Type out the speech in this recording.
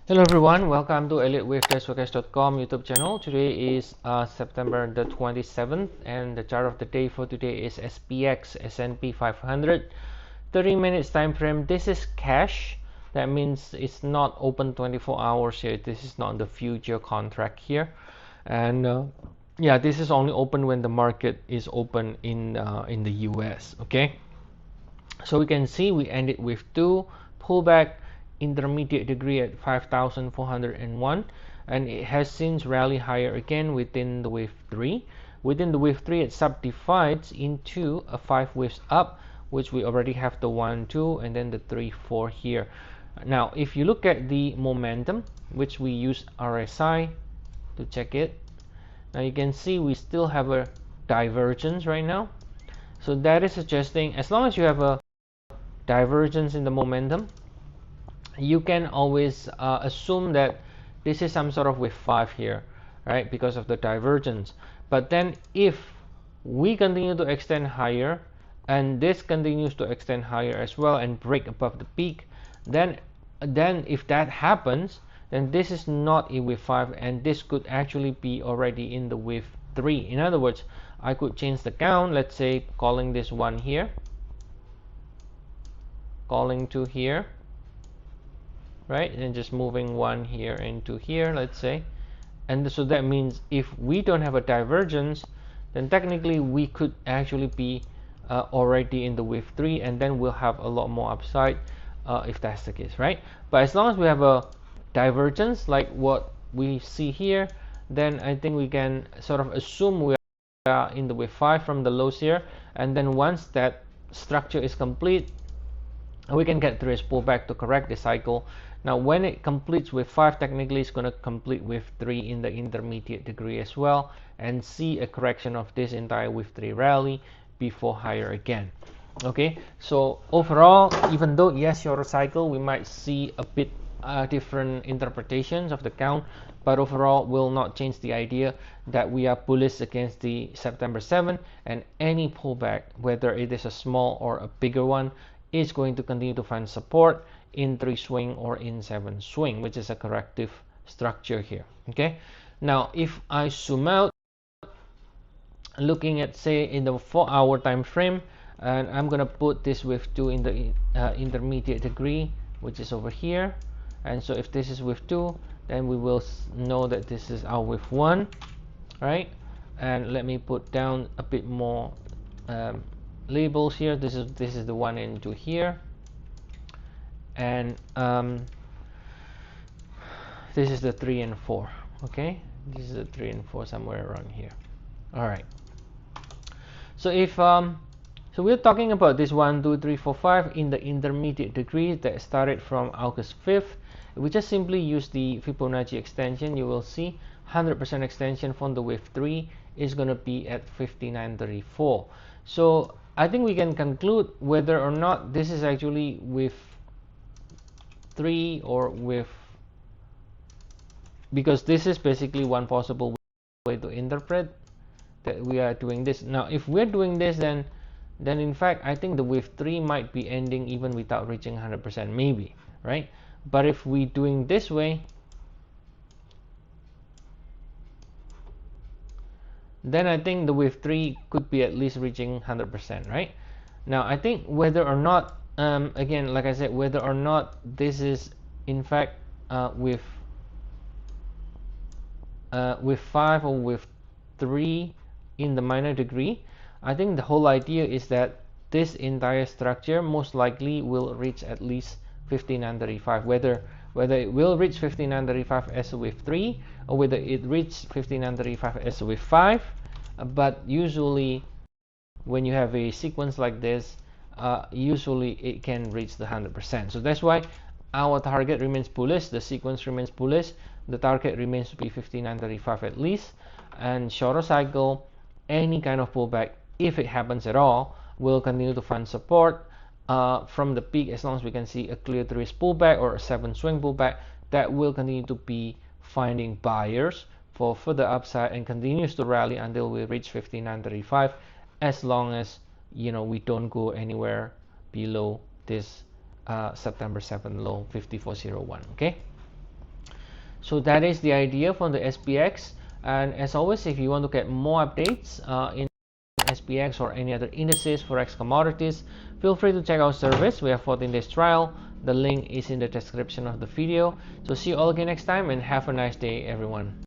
Hello everyone, welcome to Elliottwave-forecast.com YouTube channel. Today is September the 27th and the chart of the day for today is SPX S&P 500 30 minutes time frame. This is cash. That means it's not open 24 hours here. This is not the future contract here. And yeah, this is only open when the market is open in the US. Okay, so we can see we ended with two pullback intermediate degree at 5,401, and it has since rallied higher again within the wave 3. Within the wave 3, it subdivides into a 5 waves up, which we already have the 1, 2, and then the 3, 4 here. Now, if you look at the momentum, which we use RSI to check it, now you can see we still have a divergence right now. So that is suggesting as long as you have a divergence in the momentum, you can always assume that this is some sort of wave 5 here, right, because of the divergence. But then if we continue to extend higher and this continues to extend higher as well and break above the peak, then if that happens, then this is not a wave 5 and this could actually be already in the wave 3. In other words, I could change the count, let's say calling this one here, calling 2 here, right, and just moving 1 here into here, let's say. And so that means if we don't have a divergence, then technically we could actually be already in the wave 3, and then we'll have a lot more upside if that's the case, right? But as long as we have a divergence like what we see here, then I think we can sort of assume we are in the wave 5 from the lows here, and then once that structure is complete, we can get through a pullback to correct the cycle. Now when it completes with 5, technically it's going to complete with 3 in the intermediate degree as well, and see a correction of this entire wave 3 rally before higher again. Okay, so overall, even though yes, shorter cycle, we might see a bit different interpretations of the count, but overall will not change the idea that we are bullish against the September 7, and any pullback, whether it is a small or a bigger one, is going to continue to find support in 3 swing or in 7 swing, which is a corrective structure here. Okay, now if I zoom out, looking at say in the 4-hour time frame, and I'm gonna put this wave 2 in the intermediate degree, which is over here. And so if this is wave 2, then we will know that this is our wave 1, right? And let me put down a bit more labels here. This is the 1 and 2 here, and this is the 3 and 4. Okay, this is the 3 and 4 somewhere around here. All right, so if so we're talking about this 1, 2, 3, 4, 5 in the intermediate degree that started from August 5th. We just simply use the Fibonacci extension. You will see 100% extension from the wave 3 is going to be at 59.34. So I think we can conclude whether or not this is actually wave 3 or wave, because this is basically one possible way to interpret that we are doing this. Now if we're doing this, then in fact I think the wave 3 might be ending even without reaching 100%, maybe, right? But if we doing this way, then I think the wave 3 could be at least reaching 100%, right? Now I think whether or not again, like I said, whether or not this is in fact with 5 or with 3 in the minor degree, I think the whole idea is that this entire structure most likely will reach at least 59.35. Whether it will reach 59.35 as a wave 3 or whether it reaches 59.35 as a wave 5, but usually when you have a sequence like this, usually it can reach the 100%. So that's why our target remains bullish, the sequence remains bullish, the target remains to be 59.35 at least, and shorter cycle, any kind of pullback, if it happens at all, will continue to find support from the peak. As long as we can see a clear 3 pullback or a 7 swing pullback, that will continue to be finding buyers for further upside and continues to rally until we reach 59.35, as long as we don't go anywhere below this September 7 low 54.01. Okay, So that is the idea from the SPX. And as always, if you want to get more updates in SPX or any other indices, Forex, commodities, feel free to check our service. We have 14 days trial. The link is in the description of the video. So see you all again next time, and have a nice day, everyone.